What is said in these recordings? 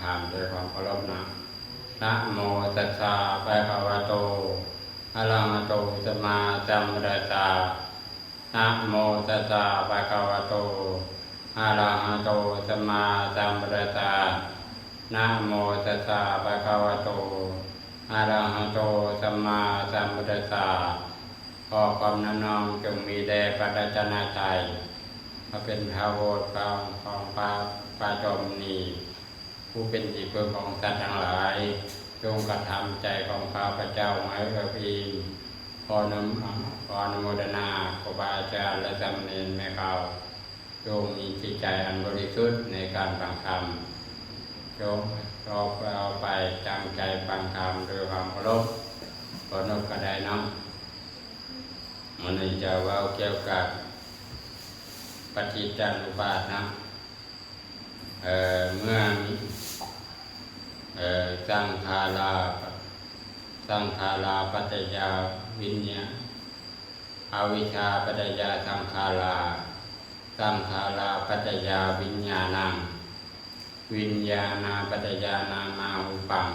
ามด้วยความเคารพนะนะโมตัสสะภะคะวะโตอะระหะโตสัมมาสัมพุทธัสสะนะโมตัสสะภะคะวะโตอะระหะโตสัมมาสัมพุทธัสสะนะโมตัสสะภะคะวะโตอะระหะโตสัมมาสัมพุทธัสสะขอความน้อมจงมีแด่พระรัตนตรัยมาเป็นพระโอษฐ์ของพระจอมนีผู้เป็นที่พึ่งของสัตว์ทั้งหลายจงกระทำใจของข้าพเจ้าให้เอื้ออิงขออนุโมทนาครูบาอาจารย์และสามเณรแม่เขาจงมีจิตใจอันบริสุทธิ์ในการฟังธรรมจงเอาไปจำใจฟังธรรมด้วยความเคารพขอนบกระไดน้องมันจะว่าเกี่ยวกับปฏิจจสมุปบาทนะเมื่อสังขาราปัจจยาวิญญาอวิชชาปัจจยาสังขาราปัจจยาวิญญาณังวิญญาณาปัจจยานามาหุปัง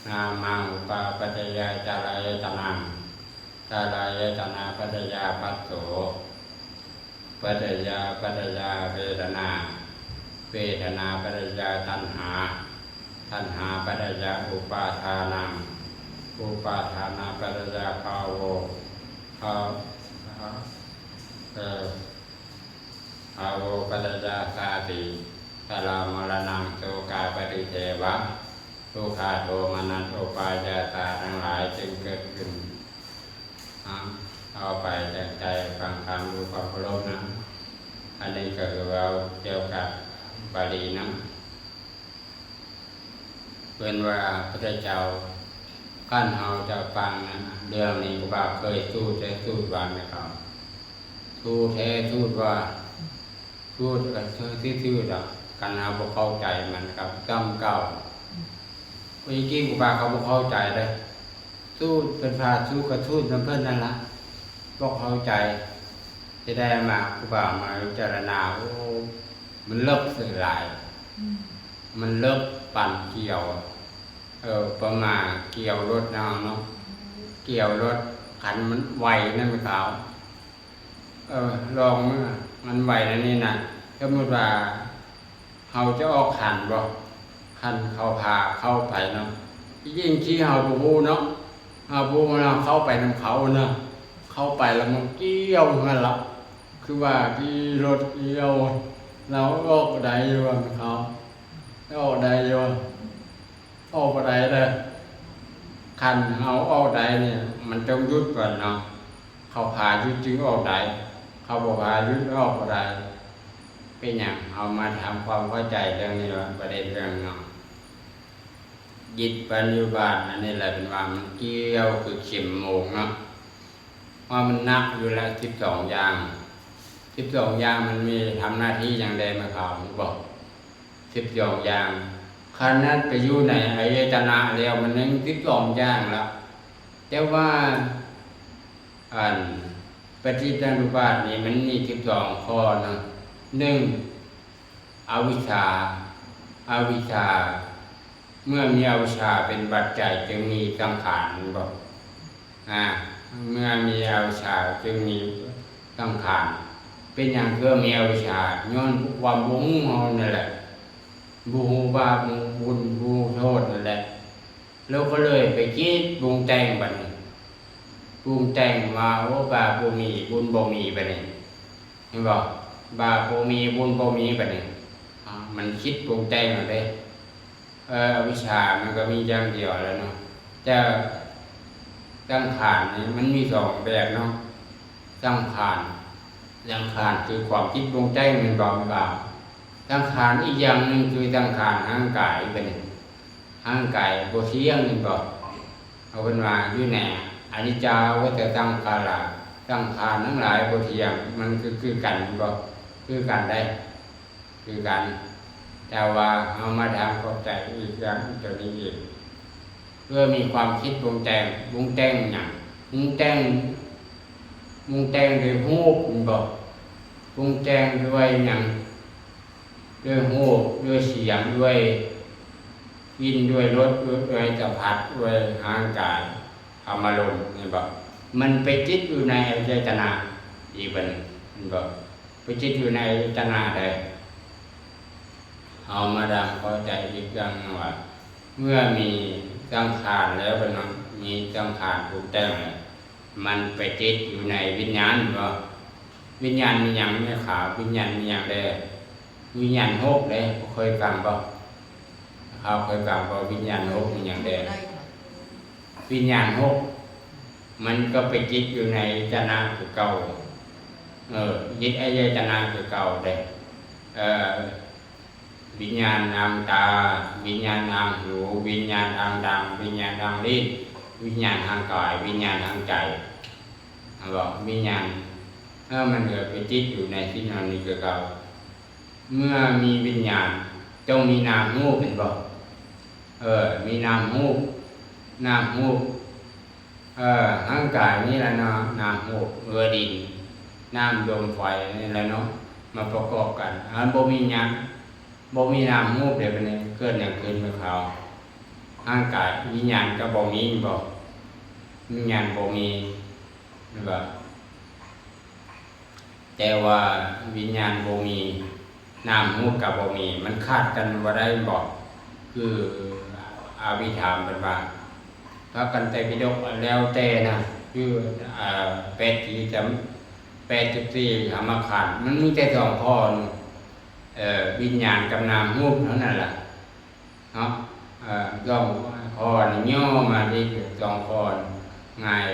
นามาหุปาปัจจยาจารายตนังจารายตนาปัจจยาปัสโสปัจจยาเวทนาปัจจยาตัณหาปัจจยาอุปาทานังอุปาทานาปัจจยาภาโวภาโวปัจจยาสาติสลามรณังโสกาปริเทวะทุกขาโทมนัสโอปายาตาทั้งหลายจึงเกิดขึ้นเอาไปแจกใจฟังธรรมดูความเคารพนะอันนี้ก็คือเราเกี่ยวกับบาลีนะเป็นว่าพระเจ้าขั้นเราจะฟังนะเรื่องนี้ครูบาเคยสู้วางนะครับสู้แท้สู้ว่าสู้กันซื่อๆดอกกันเอาบ่เข้าใจมันครับจำเก่าเมื่อกี้ครูบาเขาบ่เข้าใจเลยสู้เป็นพระสู้กระทู้น้ำเพิ่นนั่นละบ่เข้าใจจะได้มาครูบามาพิจารณาโอ้มันเลิกสื่อหลายมันเลิกปั่นเกี่ยวประมาณเกี่ยวรถเนาะเกี่ยวรถขันมันไวนั่นมันขาวลองมันไวนั่นนี่นะสมมติว่าเขาจะออกขันบ่ขันเขาพาเข้าไปเนาะยิ่งที่เขาบูเนาะเขาบูเราเข้าไปนำเขาเนาะเข้าไปแล้วมันเกี่ยวนั่นละคือว่าที่รถเกี่ยวเราออกได้อยู่มันเขาออกได้อยู่ออกได้เลยคันเอาออกได้เนี่ยมันต้องยุดก่อนเนาะเขาพายุดจึงออกได้เขาบอกพายุดออกได้เป็นอย่างเอามาทำความเข้าใจเรื่องนี้ว่าประเด็นเรื่องเนาะยิตปัญญาบาตอันนี้แหละเป็นว่ามันเกี่ยวคือเข็มโมงเนาะว่ามันนักอยู่แล้ว12 อย่างมันมีทำหน้าที่อย่างใดมาข่าวบอก12 อย่างขันนั้นไปอยู่ในอายตนะแล้วมันยัง12 อย่างแล้วแต่ว่าปฏิจจสมุปบาทนี่มันมี12 ข้อนะ1. อวิชชาเมื่อมีอวิชชาเป็นปัจจัยจึงมีสังขารบอกเมื่อมีอวิชชาจึงมีสังขารเป็นอย่างเพื่อมีอวิชชาย้อนความบุ้งเฮานั่นแหละบูบาปบุญบูโทษนั่นแหละแล้วก็เลยไปคิดปรุงแต่งบัดนี้ปรุงแต่งมาว่าบาปบ่มีบุญบ่มีบัดนี้เห็นบ่บาปบ่มีบุญบ่มีบัดนี้มันคิดปรุงแต่งเอาเด้อวิชชามันก็มีอย่างเดียวแล้วเนาะแต่สังขารนี่มันมี2 แบบเนาะสังขารคือความคิดปรุงแต่งมันบ่บาปสังขารอีกอย่างนึงคือสังขารร่างกายบัดนี้ร่างกายบ่เที่ยงนี่บ่เอาเป็นว่าอยู่แน่อนิจจาวัฏสังขาราสังขารทั้งหลายบ่เที่ยงมันคือกันบ่คือกันได้คือกันแต่ว่าเอามาทำเข้าใจอีกอย่างตัวนี้อีกเพื่อมีความคิดปรุงแต่งอย่างปรุงแต่งด้วยรูปบ่ปรุงแต่งด้วยอย่างด้วยรูปด้วยเสียงด้วย กินด้วยรสด้วยสัมผัสด้วยร่างกายอารมณ์นี่บอกมันไปจิตอยู่ในอายตนะอีกเป็นมันบอกไปจิตอยู่ในอายตนะใดเอามาดังพอใจอีกอย่างว่าเมื่อมีสังขารแล้วเป็นนั้นมีสังขารถูกแต่งมันไปจิตอยู่ในวิญญาณบ่วิญญาณมีอย่างไม่ขาววิญญาณมีอย่างใดวิญญาณหกเลยเคยฟังบ่เขาเคยฟังบ่วิญญาณหกมีอย่างใดวิญญาณหกมันก็ไปจิตอยู่ในจนะคือเก่ายึดอายตนะคือเก่าเด้วิญญาณทางตาวิญญาณทางหูวิญญาณทางดำวิญญาณทางลิ้นวิญญาณทางกายวิญญาณทางใจบอกวิญญาณมันเกิดไปจิตอยู่ในสิ่งนั้นนี้คือเก่าเมื่อมีวิญญาณต้องมีนามรูปเป็นบ่มีนามรูปร่างกายนี่แหละเนาะนามรูปดินน้ำลมไฟนี่แหละเนาะมาประกอบกันอันบ่มีหยังบ่มีนามรูปเดี๋ยวนี้เกิดอย่างขึ้นกับเขาร่างกายวิญญาณก็บ่มีบ่วิญญาณบ่มีนี่บ่แต่ว่าวิญญาณบ่มีนามรูปกับบ่มีมันคาดกันบ่ได้บ่คืออวิธามเป็นว่าพระกันไตรปิฎกแล้วแต่นะคือ84ธรรมขันธ์มันมีแต่2ข้อวิญญาณกับนามรูปเท่านั้นล่ะเนาะ2ข้อนี่ย่อมาที่2ข้อง่าย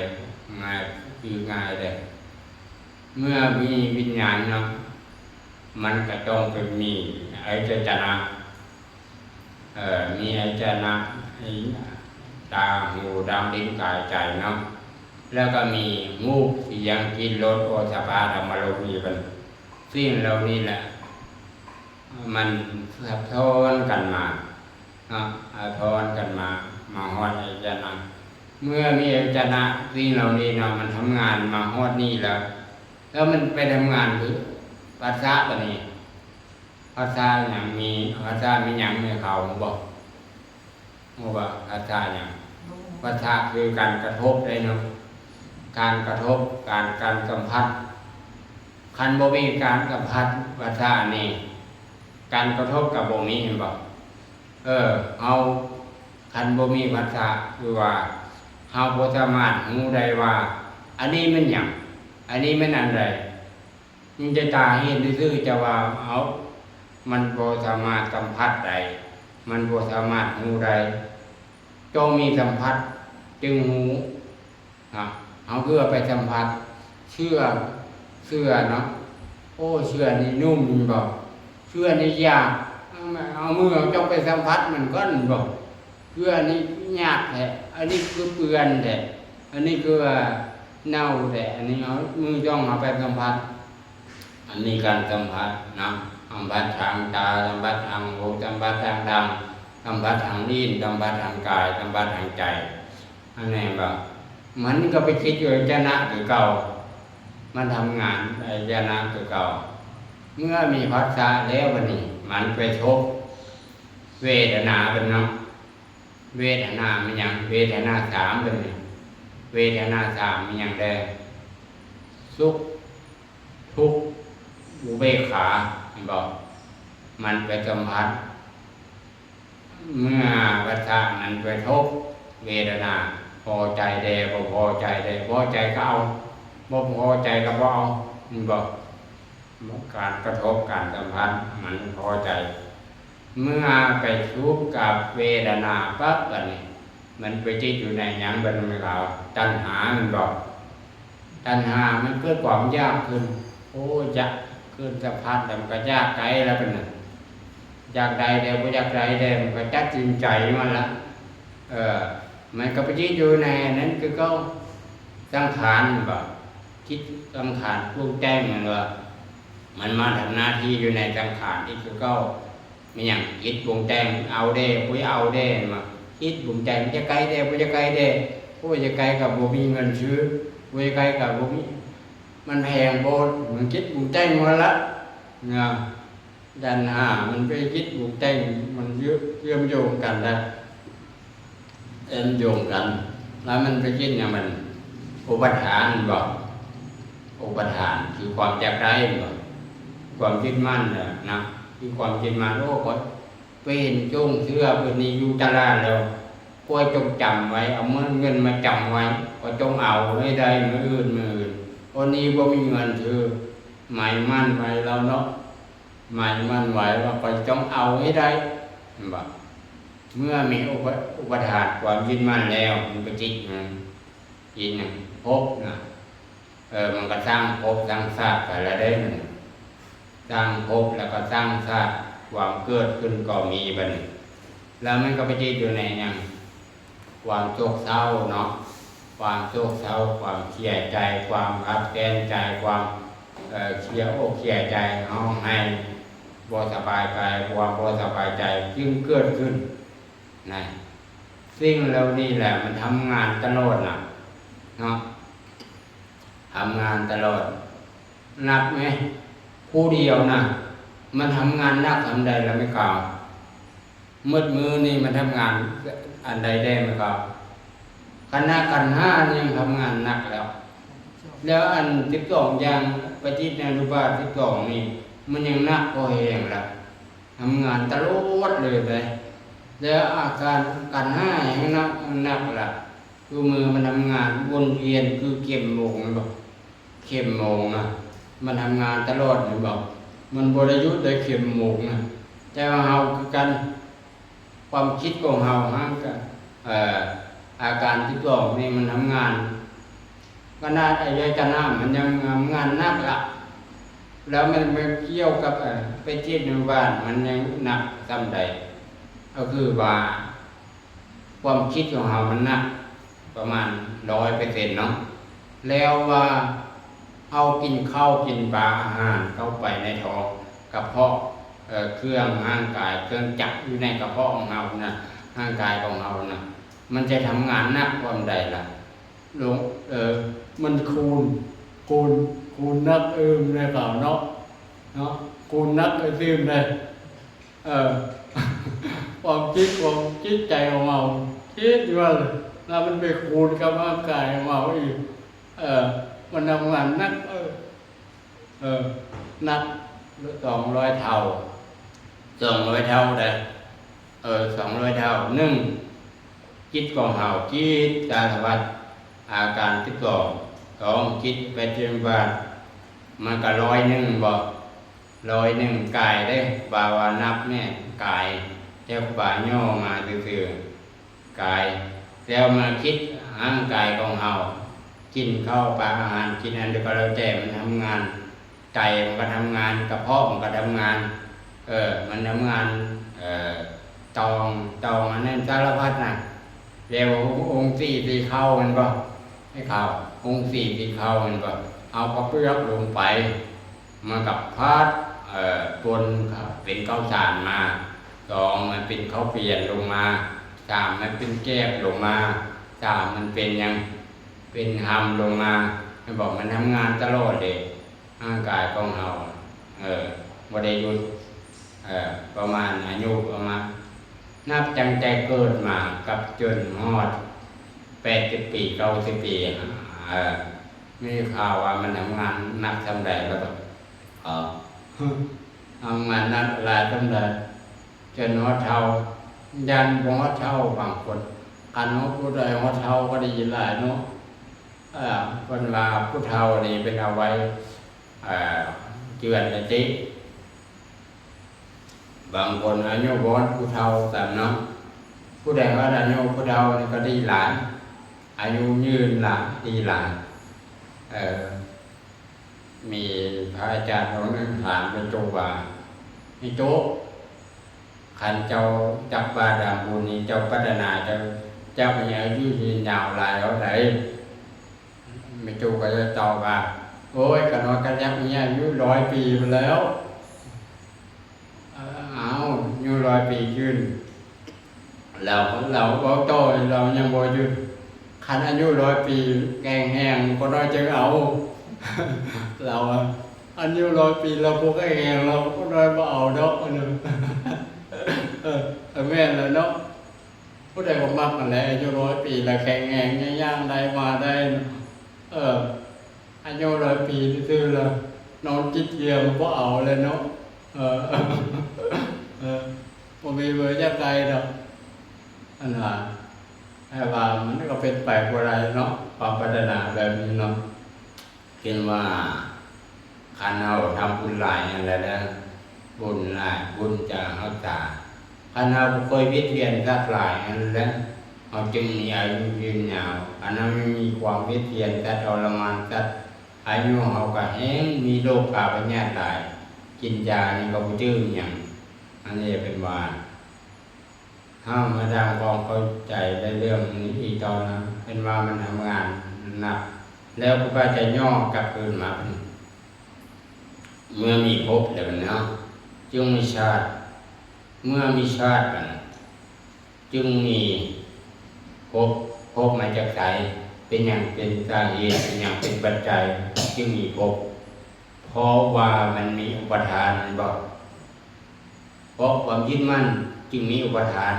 คือง่ายเลยเมื่อมีวิญญาณเนาะมันก็ต้องเป็นมีอายตนะมีอายตนะตาหูดำลิ้นกายใจเนาะแล้วก็มีรูปเสียงกลิ่นรสโผฏฐัพพะธรรมารมณ์เป็นสิ่งเหล่านี้แหละมันสับซ้อนกันมาซ้อนกันมาฮอดอายตนะเมื่อมีอายตนะสิ่งเหล่านี้เนาะมันทำงานมาฮอดนี่แล้วมันไปทำงานคือภาษาตัวนี้ภาษาอย่างมีภาษามีอย่างไม่เขาบอกว่าภาษาอย่างภาษาคือการกระทบได้เนาะการกระทบการสัมผัสคันบ่มีการสัมผัสภาษานี่การกระทบกับบ่มีเห็นบ่เอาคันบ่มีภาษาคือว่าเฮาบ่สามารถรู้ได้ว่าอันนี้มันหยังอันนี้มันอันใดมันจะตาเห็นซื่อๆจะว่าเอามันบ่สามารถสัมผัสได้มันบ่สามารถรู้ได้ต้องมีสัมผัสจึงรู้เอาเพื่อไปสัมผัสเชื่อเนาะโอ้เชื่อนี่นุ่มบ่เชื่อนี่ยากเอามือจ้องไปสัมผัสมันก็บ่เชื่อนี่ยากแท้อันนี้คือเปื้อนแท้อันนี้คือเน่าแท้อันนี้เอามือจ้องเอาไปสัมผัสอันนี้การสัมผัสนะสัมผัสทางตาสัมผัสทางหูสัมผัสทางดำสัมผัสทางลิ้นสัมผัสทางกายสัมผัสทางใจอันนี้บ่มันก็ไปคิดอยู่จนะคือเก่ามันทำงานไอ้จนะคือเก่าเมื่อมีภาษาแล้ววันนี้มันไปทบเวทนาเป็นเนาะเวทนามันอย่างเวทนา3เป็นเวทนา3มันอย่างใดสุขทุกข์อุเบกขาบอกมันไปสัมผัสเมื่อภาษานั้นไปทบเวทนาพอใจแด่บ่พอใจแด่พอใจก็เอาบ่พอใจก็บ่เอาบอกการกระทบการสัมผัสมันพอใจเมื่อไปทุกข์กับเวทนาปั๊บอันนี้มันไปจิตอยู่ในหยังเป็นไม่เขาตัณหามันบอกตัณหามันเกิดความยากขึ้นโอ้จะขึ้นสัมผัสแต่มันก็ยากไกลแล้วเป็นน่ะอยากใดเดี๋ยวบ่อยากใดเดี๋ยวมันก็จัดจริงใจมันละมันก็ไปจิตอยู่ในนั้นคือก็สังขารบ่คิดสังขารปรุงแต่งมันว่ามันมาทำหน้าที่อยู่ในสังขารที่คือก็มีอย่างคิดปรุงแต่งเอาเด้บ่เอาเด้มาคิดปรุงแต่งจะไกลเด้บ่จะไกลเด้ผู้จะไกลกับบ่มีเงินซื้อบ่จะไกลกับบ่มีมันแพงโพดมันคิดปรุงแต่งหมดละเนาะ ดันหามันไปคิดบุกแต่งมันเชื่อมโยงกันได้เชื่อมโยงกันแล้วมันไปคิดอย่างมันอุปทานบอกอุปทานคือความอยากได้บอกความคิดมั่นนะคือความคิดมั่นโอ้ก็เป็นจงเชื่อเป็นนี้อยู่ตลาดแล้วก็จงจำไว้เอาเงินมาจำไว้ก็จงเอาให้ได้มืออื่นวันนี้ว่ามีเงินถือหมายมั่นไว้แล้วเนาะหมายมั่นไว้ว่าก็จงเอาให้ได้บอกเมื่อมีอุปทานความยึดมั่นแล้วมันก็จิตจิตภพนะมันก็สร้างภพสร้างชาติไปแล้วได้หนึ่งสร้างภพแล้วก็สร้างชาติความเกิดขึ้นก็มีบัดนี้แล้วมันก็ไปจิตอยู่ในอย่างความโศกเศร้าเนาะความโศกเศร้าความเสียใจความอับแค้นใจความเสียอกเสียใจร้องไห้บ่สบายกายความบ่สบายใจจึงเกิดขึ้นนะสิ่งเหล่านี้แหละมันทำงานตลอดนะเนาะทำงานตลอดนับไหมผู้เดียวนะมันทำงานนักทำใดแล้วไม่กล่าวมือนี่มันทำงานอันใดได้ไหมครับคณะกันห้ายังทำงานหนักแล้วอัน12อย่างปฏิจจานุปาท12นี่มันยังหนักพอแห้งละทำงานตลอดเลยไปแล้วอาการกันห้ายังหนักละคือมือมันทำงานวนเวียนคือเข็มโมงบอกเข็มโมงนะมันทำงานตลอดเลยบอกมันบริยุทธ์ได้เข็มโมงนะแต่ว่าเฮาคือกันความคิดของเฮาห่างกันอาการ12นี่มันทำงานก็น่าไอ้ยายจะน้ำมันยังทำงานหนักละแล้วมันไปเกี่ยวกับไปจิตในบ้านมันยังหนักซ้ำใดก็คือว่าความคิดของเรามันหนักประมาณ100%เนาะแล้วว่าเอากินข้าวกินปลาอาหารเข้าไปในท้องกระเพาะเครื่องร่างกายเครื่องจักรอยู่ในกระเพาะของเรานะร่างกายของเรานะมันจะทำงานหนักความใดล่ะลงมันคูณนักในเปล่าเนาะคูณนักซึมเลยความคิดใจของเราคิดว่าแล้วมันไปคูณกับร่างกายของเราอีกมันทำงานนักนัก200 เท่า200 เท่าเลย200 เท่าจิตของเราจิตสารวัตรอาการ12จิตไปเจียมบาทมันก็100บอก100กายได้บาวานับเนี่ยกายเจ้าป่าย่อมาซื่อกายแล้วมาคิดร่างกายของเรากินข้าวปลาอาหารกินอันเดียวก็แล้วแต่มันทำงานใจมันก็ทำงานกระเพาะมันก็ทำงานมันทำงานตองอันนั้นสารพัดนะเรียกว่าองค์4ที่เข้ามันก็ให้เข้าองค์4ที่เข้ามันก็เอาพระเปลือกลงไปมากับพัดปนเป็นข้าวสารมา2มันเป็นข้าวเปลี่ยนลงมา3มันเป็นแก้บลงมา4มันเป็นยังเป็นหำลงมามันบอกมันทำงานตลอดเลยร่างกายของเราบ่ได้หยุดประมาณอายุประมาณนับจังใจเกิดมากับจนฮอด80 ปี90 ปีมีข่าวว่ามันทำงานนักทำใดแล้วก็ทำงานนักหลายทำใดจนฮอดเท่ายันบ่ฮอดเท่าบางคนคันว่าผู้ใดฮอดเท่าก็ได้ยินหลายเนาะคนว่าผู้เฒ่านี่เป็นเอาไว้เจือนจิบางคนอายุบ่ผู้เฒ่าตามเนาะผู้ใดว่าอายุผู้เฒ่านี่ก็ดีหลายอายุยืนหลายดีหลายมีพระอาจารย์องค์นึงถามไปโจว่ามีโจขันเจ้าจับบาดาบุญนี้เจ้าพัฒนาเจ้ามีอายุยืนยาวหลายเท่าไหร่ไม่จูก็จะตอบว่าโอ้ยกันว่ากันยักษ์มีอายุ100 ปีมาแล้วอยู่100 ปีขึ้นเราก็โตเรายังบ่หยุดคันอายุ100 ปีแกงแห้งก็น้อยจึงเอาเรา อายุ100 ปีเราพวกไอ้แหงเราก็ได้มาเอาเนาะอันนึงแม่แล้วเนาะผู้ใดก็มักนั่นแหละอายุ100 ปีแล้วแข็งแรงย่างได้มาได้อายุ100 ปีซื่อๆแล้วนอนจิตเทียมก็เอาเลยเนาะบ่มีเบอร์จักไกลดอกอันว่าแต่ว่ามันก็เป็นไปบ่ได้เนาะความพัฒนาแบบนี้เนาะเห็นว่าคันเฮาทำบุญหลายนั่นแหละนะบุญหลายบุญจะเฮาตาคันเฮาบ่เคยเวียนสักหลายนั่นแหละเฮาจึงมีอายุยืนยาวอันนั้นไม่มีความเวียนสัตว์ทรมานสัตว์อายุเฮาก็แฮงมีโรคกาพยาธิหลายกินยานี่ก็บ่จื้อหยังอันนี้เป็นว่าห้ามมาดามความเข้าใจในเรื่องนี้อีกตอนนะเป็นว่ามันทำงานหนักแล้วก็จะย่อกลับคืนมาเมื่อมีภพแล้วเนาะจึงมีชาติเมื่อมีชาติกันจึงมีภพมาจากไหนเป็นอย่างเป็นสาเหตุเป็นอย่างเป็นปัจจัยจึงมีภพเพราะว่ามันมีอุปทานบอกเพราะความยึดมั่นจึงมีอุปทาน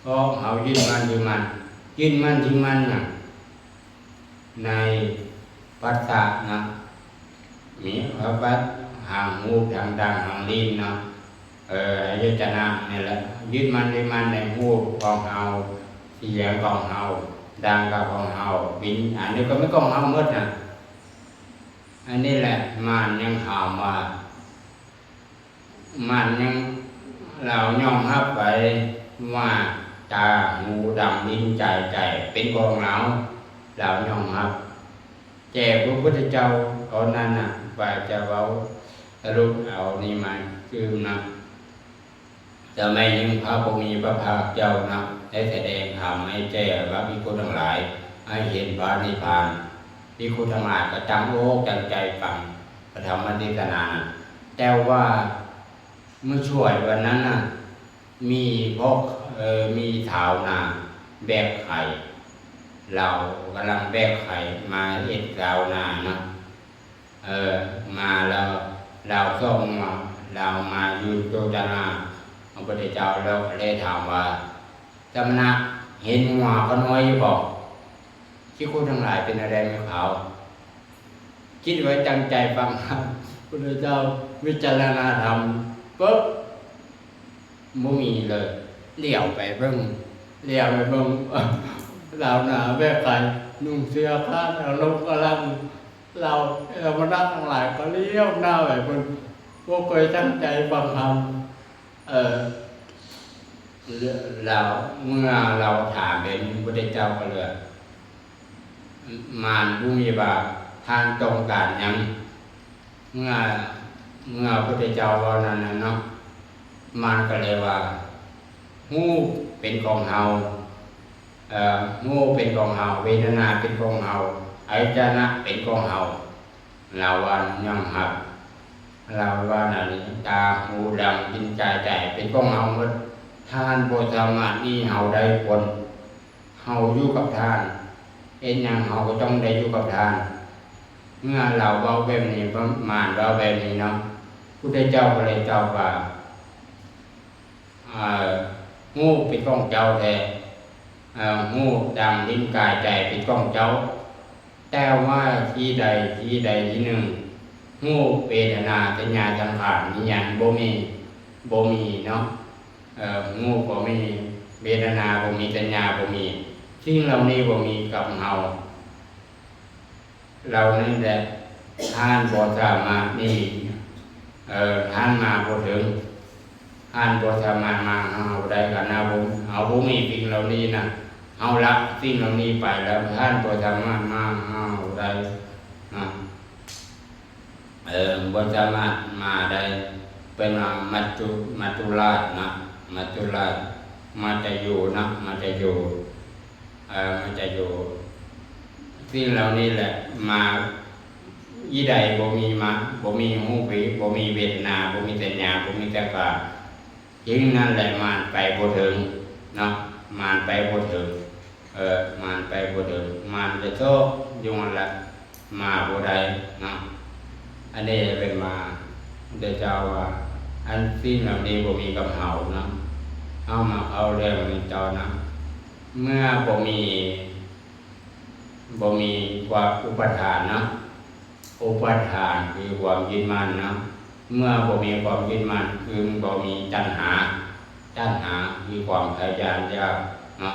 เพราะเขายึดมั่นที่มันอย่างในปัสสะนะมีพระปัสหางหูทางดังหางลิ้นเนาะอายตนะนี่แหละยึดมั่นที่มันในหูของเฮาเสียงของเฮาดังกับของเฮาวิญญาณนี้ก็ไม่ของเฮาหมดนะอันนี้แหละมันยังหามว่ามันยังเรายอมรับไปว่าตาหูดำลิ้นใจเป็นของเรายอมรับแต่พระพุทธเจ้าตอนนั้นน่ะว่าจะเว้าสรุปเอานี่มาคือนะจะไม่ยิงพระภูมิพระภาคเจ้านะได้แสดงธรรมให้แจ้พระภิกขุทั้งหลายให้เห็นพระนิพพานภิกขุทั้งหลายก็ตั้งอกตั้งใจฟังพระธรรมเทศนาแต่ว่าเมื่อช่วยวันนั้นน่ะมีมีเท้านาแบกไข่เรากำลังแบกไข่มาเอ็ดเท้านานะมาแล้วเราส่งมาเรามายืนโตจนาพระพุทธเจ้าเราเลยถามว่าสมณะเห็นหัวเขาน้อยอยู่บอกที่คุณทั้งหลายเป็นอะไรไม่เขาคิดไว้ตั้งใจฟังครับพระพุทธเจ้าวิจารณธรรมปุ๊บไม่มีเลยเลี้ยวไปเบิ่งเราหนาแบกไข่นุ่งเสื้อผ้าเราลงกระลังเรามานั่งทั้งหลายก็เลี้ยวหน้าไปเบิ่งพวกเคยตั้งใจฟังธรรมเราเมื่อเราถามเป็นพระพุทธเจ้าก็เลยมารผู้มีบาปทางตรงกันยังเมื่อพระพุทธเจ้าว่านั้นเนาะมารก็เลยว่าหูเป็นของเฮาหูเป็นของเฮาเวทนาเป็นของเฮาอายตนะเป็นของเฮาเราว่ายังหักเราว่านั่นตาหูดำกินใจเป็นของเฮาหมดทานบ่สามารถนี่เฮาได้ผลเฮาอยู่กับทานเอ็นยังเฮาก็ต้องได้อยู่กับทานเมื่อเราเว้าแบบนี้ประมาณเว้าแบบนี้เนาะพุทธเจ้าก็เลยตอบว่างูเป็นของเจ้าแท้งูดำลิ้นกายใจเป็นของเจ้าแต่ว่าที่ใดที่หนึ่งงูเวทนาสัญญาสังขารวิญญาณบ่มีเนาะงูบ่มีเวทนาบ่มีสัญญาบ่มีสิ่งเหล่านี้บ่มีกับเฮาเรานี่แหละท่านบ่สามารถนี่ท่านมาบ่ถึงท่านบ่สามารถมาเฮาได้กันนะผมเอาบ่มีสิ่งเหล่านี้นะเฮาละสิ่งเหล่านี้ไปแล้วท่านบ่สามารถมาเฮาได้บ่สามารถมาได้เป็นมัจจุราชนะมัจจุราชมาจะอยู่นะมาจะอยู่สิ่งเหล่านี้แหละมาอีใดบ่มีหูบ่มีเวทนาบ่มีสัญญาบ่มีสังขารจึงนั่นแหละมานไปบ่ถึงเนาะมานไปบ่ถึงมานไปบ่ถึงมานจะโชคอยู่นั่นแหละมาบ่ได้เนาะ อันนี้เป็นมาพระเจ้าว่าอันสิ่งเหล่านี้บ่มีกับเฮานะเอามาเอาเรื่องนี้เจ้านะเมื่อบ่มีความอุปทานนะอุปทานคือความยึดมั่นนะเมื่อบ่มีความยึดมั่นคือบ่มีตัณหาคือความทะยานอยากนะ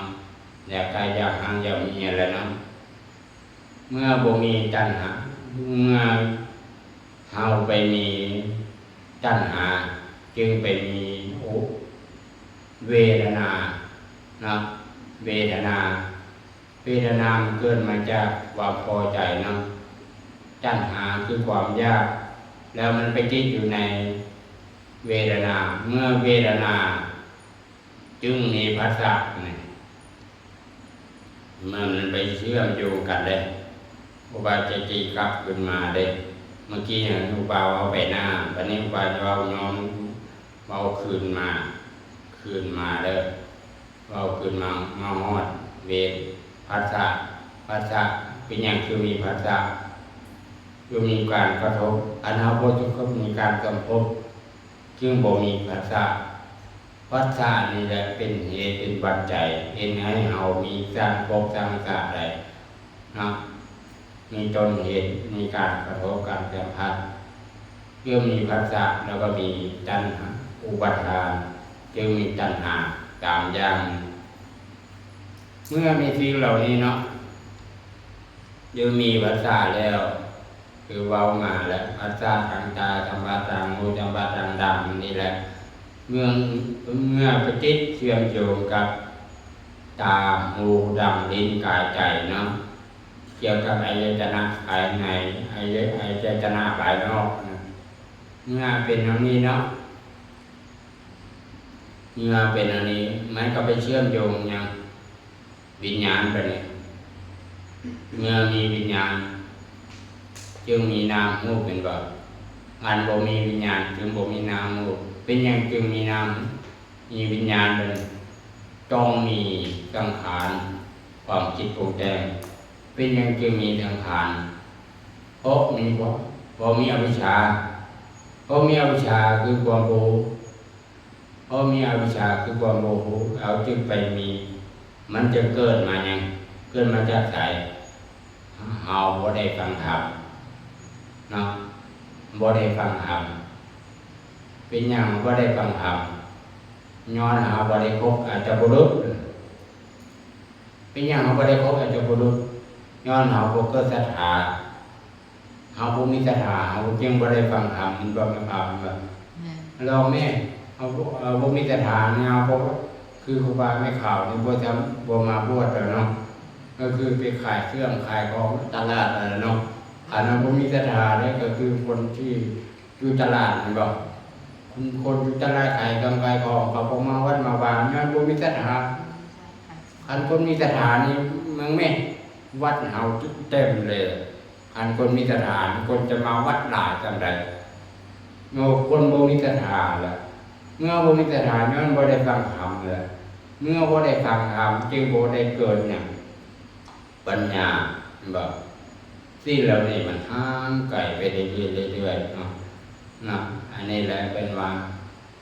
อยากได้อยากหาอยากมีอะไรนะเมื่อบ่มีตัณหาเมื่อเฮาไปมีตัณหาจึงไปมีเวทนานะเวทนามันเกิดมาจากความพอใจนะตัณหาคือความอยากแล้วมันไปติดอยู่ในเวทนาเมื่อเวทนาจึงมีภาษามันไปเชื่อมโยงกันเลยอุบาจะจีกลับขึ้นมาเลยเมื่อกี้อุบาเอาไปหน้าวันนี้อุบาจะเอาย้อมเอาคืนมาเลยเอาคืนมาฮอดเวทภาษาเป็นอย่างคือมีภาษาคือมีการกระทบอนาคตก็มีการกระทบจึงบ่มีภาษานี่แหละเป็นเหตุเป็นปัจจัยเห็นให้เฮามีสร้างภพสร้างชาติใดนะมีต้นเหตุมีการกระทบการสัมผัสเพื่อมีภาษาแล้วก็มีตัณหาอุปทานจึงมีตัณหาตามอย่างเมื่อมีสิ่งเหล่านี้เนาะจึงมีภาษาแล้วคือเว้ามาแล้วภาษาทางตาสัมผัสทางหูสัมผัสทางดำนี่แหละเมื่อประจิตเชื่อมโยงกับตาหูดำลิ้นกายใจเนาะเกี่ยวกับอายตนะภายในอายตนะภายนอกนะเมื่อเป็นอย่างนี้เนาะเมื่อเป็นอย่างนี้มันก็ไปเชื่อมโยงอย่างวิญญาณไปเนี่ยเมื่อมีวิญญาณจึงมีนามรูปเป็นบ่อันบ่มีวิญญาณจึงบ่มีนามรูปเป็นอย่างจึงมีนามมีวิญญาณเป็นต้องมีสังขารความคิดปรุงแต่งเป็นอย่างจึงมีสังขารเพราะมีอวิชชาเพราะมีอวิชชาคือความรู้เพราะมีอวิชชาคือความโมโหเอาจึงไปมีมันจะเกิดมาอย่างเกิดมาจากไหนเฮาบ่ได้ฟังธรรมเนาะบ่ได้ฟังธรรมเป็นอย่างบ่ได้ฟังธรรมย้อนหาบ่ได้คบอาจจะบุรุษเป็นอย่างเฮาบ่ได้คบอาจจะบุรุษย้อนหาบ่เกิดศรัทธาเฮาบ่มีศรัทธาเฮาจึงบ่ได้ฟังธรรมมันบ่มีธรรมเราแม่เฮาบ่มีศรัทธาแนวเพราะคือครูบาไม่ข่าวนี่บ่มาบวชแล้วเนาะก็คือไปขายเครื่องขายของตลาดอะไรเนาะอันนั้นบ่มีศรัทธาเนี่ยก็คือคนที่อยู่ตลาดเห็นบ่คนอยู่ตลาดขายกำไรของเขาบ่มาวัดมาวางย้อนบ่มีศรัทธาคันคนมีศรัทธานี่มันแม่วัดเฮาเต็มเลยคันคนมีศรัทธาคนจะมาวัดหลายจังได๋โง่คนบ่มีศรัทธาล่ะเมื่อบ่มีศรัทธาย้อนบ่ได้ฟังธรรมเลยเมื่อบ่ได้ฟังธรรมจึงบ่ได้เกิดหยังปัญญาบ่สิ่งเหล่านี้มันห่างไกลไปเรื่อยๆเนาะอันนี้แหละเป็นว่า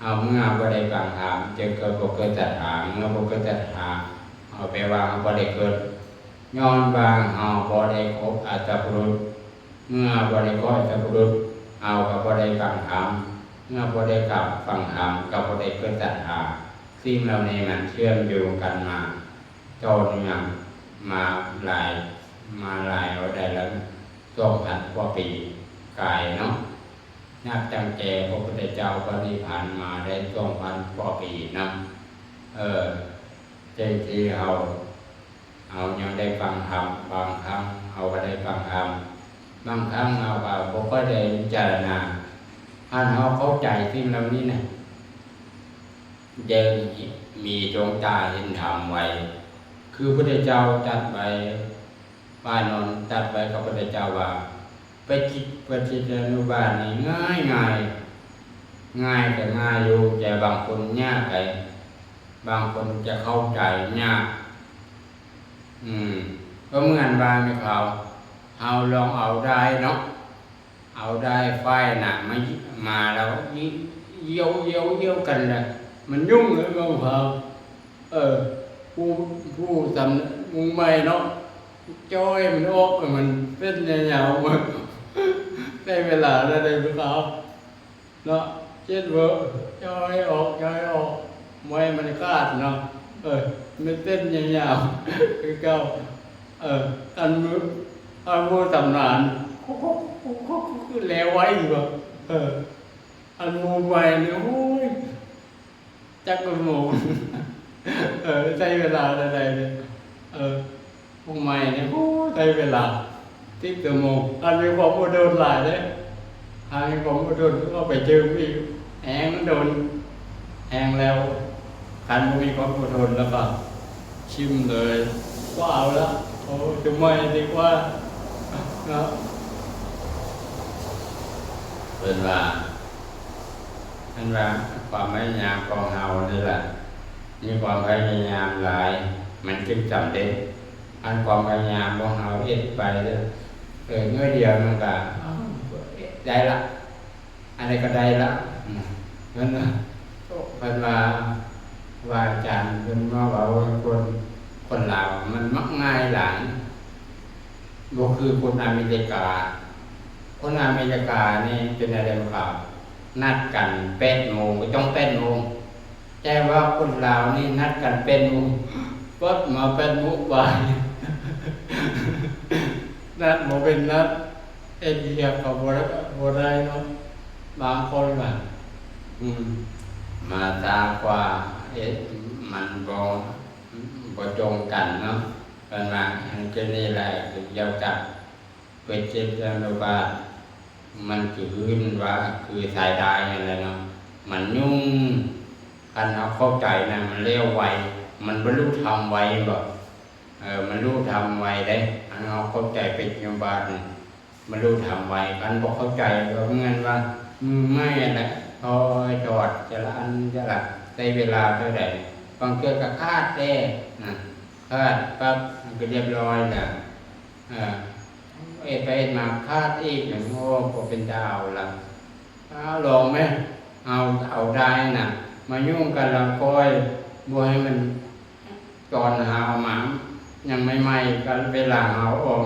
เอาเมื่อบ่ได้ฟังธรรมจึงเกิดบ่เกิดศรัทธาเมื่อบ่เกิดศรัทธาเอาไปว่าบ่ได้เกิดย้อนบางเฮาบ่ได้คบอัตตปุรุษเมื่อบ่ได้คบอัตตปุรุษเอาก็บ่ได้ฟังธรรมเมื่อบ่ได้กลับฟังธรรมก็บ่ได้เกิดศรัทธาสิ่งเหล่านี้มันเชื่อมโยงกันมาต่อเนื่องมาหลายเอาได้แล้ว2,000 กว่าปีกายเนาะนับตั้งแต่พระพุทธเจ้าปรินิพพานมาได้ 2,000 กว่าปีนะใจที่เอายังได้ฟังธรรมบางครั้งเอาก็ได้ฟังธรรมบางครั้งเอาก็บ่ค่อยได้พิจารณาอันเฮาเข้าใจสิ่งเหล่านี้นะยังมีดวงตาเห็นธรรมไว้คือพระพุทธเจ้าตรัสไว้ปานนท์ตรัสไว้กับพระพุทธเจ้าว่าไปจิตอนุบาลนี่ง่ายก็ง่ายอยู่แต่บางคนยากไปบางคนจะเข้าใจยากก็เหมือนบางเขาเฮาลองเอาได้เนาะเ เอาได้ไฟหนักมาแล้วเยี่ยวกันเลยมันยุ่งเลยมั้งครับผู้ทำมุงไม่เนาะจ้อยมันออกมันเป็นยาวๆมันได้เวลาแล้วได้ไหมครับเนาะเจ็ดเวอร์จ้อยออกไม่มันคาดเนาะมันเต้นยาวๆคือเก่าอันมือตำนานคือแล้วไว้บ่อันมือใหม่เนี่ยโอ้ยจักกระโมงใช้เวลาอะไรเนี่ยมือใหม่เนี่ยโอ้ใช้เวลาที่กระโมงอันมีความอดทนหลายเลยอันมีความอดทนก็ไปเจออีกแหงโดนแหงแล้วคันมีความอดทนแล้วก็ชิมเลยก็เอาละโอ้ทำไมดีกว่าเนาะเป็นว่าความพยายามของเรานี่แหละมีความพยายามหลายมันจึงจำเด็ดอันความพยายามของเราเอ็ดไปเลยเงื่อเดียวมันก็ได้ละอะไรก็ได้ละนั่นนะเป็นว่าอาจารย์เป็นว่าคนลาวมันมักง่ายหลังก็คือคนอเมริกานี่เป็นอะไรครับนัดกัน8 โมงก็ต้อง8 โมงแต่ว่าคนลาวนี่นัดกัน8 โมงก็มา8 โมงบ่ายนัดโมเป็นนัดเอ็นเดียกับบ่ได้เนาะบางคนแบบมาตามกว่ามันบ่ตรงกันเนาะเป็นว่าอันนี้แหละคือเกี่ยวกับเวชจิตรบาลมันคือว่าคือสายได้อะไรเนาะมันยุ่งการเอาเข้าใจนะมันเร็วไวมันบรรลุธรรมไวแบบมันรู้ธรรมไวได้อันเอาเข้าใจเป็นยมบาลมันรู้ธรรมไวกันบอกเข้าใจก็เงินว่าไม่อะไรพอจอดจะละอันจะละได้เวลาเท่าไหร่บางเกิดกับคาดได้นะคาดปั๊บก็เรียบร้อยแล้วไปมาคาดอีกอย่างโง่ก็เป็นดาวละลองไหมเอาได้น่ะมายุ่งกันละก้อยบัวให้มันก่อนหาหมายังไม่ไหม้กันเวลาหาออ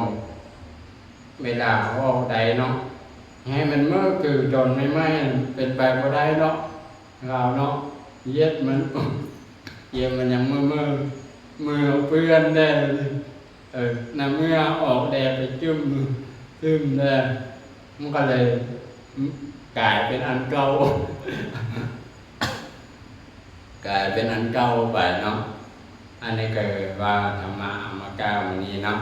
กใดเนาะให้มันเมื่อคือจนไม่ไหม้เป็นไปก็ได้เนาะเราเนาะเย็ดมันเยี่ยมมันยังมือเปื้อนได้น้ำเมื่อออกแดดไปจุ่มได้มันก็เลยกลายเป็นอันเก่าไปเนาะอันนี้ก็ว่าธรรมะมาก้าวมันนี้เนาะ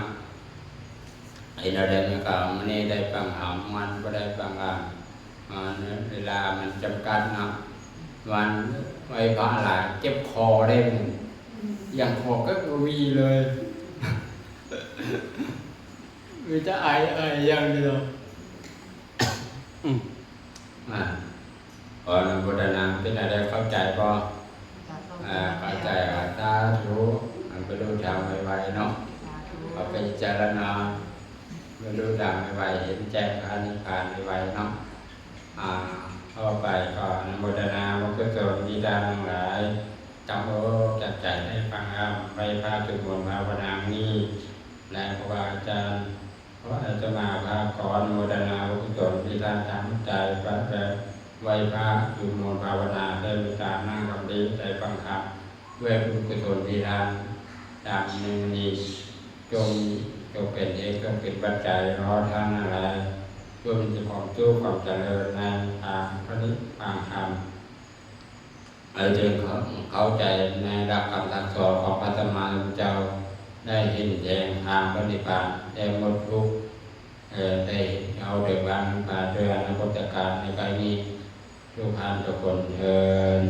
ไอ้เราได้มาก้าวมันนี้ได้ฟังหามมันก็ได้ฟังเวลามันจำกัดเนาะวันไว้พระหลายเจ็บคอได้อย่างคอก็วีเลยมีจะไออย่างเดียวขออนุโมทนาเป็นอะไรเข้าใจป่ะเข้าใจตารู้มันไปรู้ทางไวๆเนาะเอาไปเจรณาไปรู้ทางไวๆเห็นแจ้งการนิพพานไวๆเนาะเข้าไปก็อนุโมทนาว่ากุศลดีดาทั้งหลายจำโอ้จัดใจให้ฟังไปพาจุดมนภาวนานี้และครูบาอาจารย์พระอาจารย์มาพาขออนุโมทนาว่ากุศลดีดาทำใจพระไว้พระจุดมนภาวนาได้วิจารนั่งกับดีใจฟังคำด้วยบุญกุศลดีดาตามหนึ่งนี้จงเป็นเอกจงเป็นปัจจัยรอท่านอะไรจงมีความตู้ความเจริญในทางพระนิพพานธรรมจึงเข้าใจในหลักคำสั่งสอนของพระสัมมาสัมพุทธเจ้าได้เห็นแจ้งทางพระนิพพานได้หมดทุกข์ได้เอาเด็กบ้านมาด้วยอนาคตการในการนี้ทุกท่านทุกคนเชิญ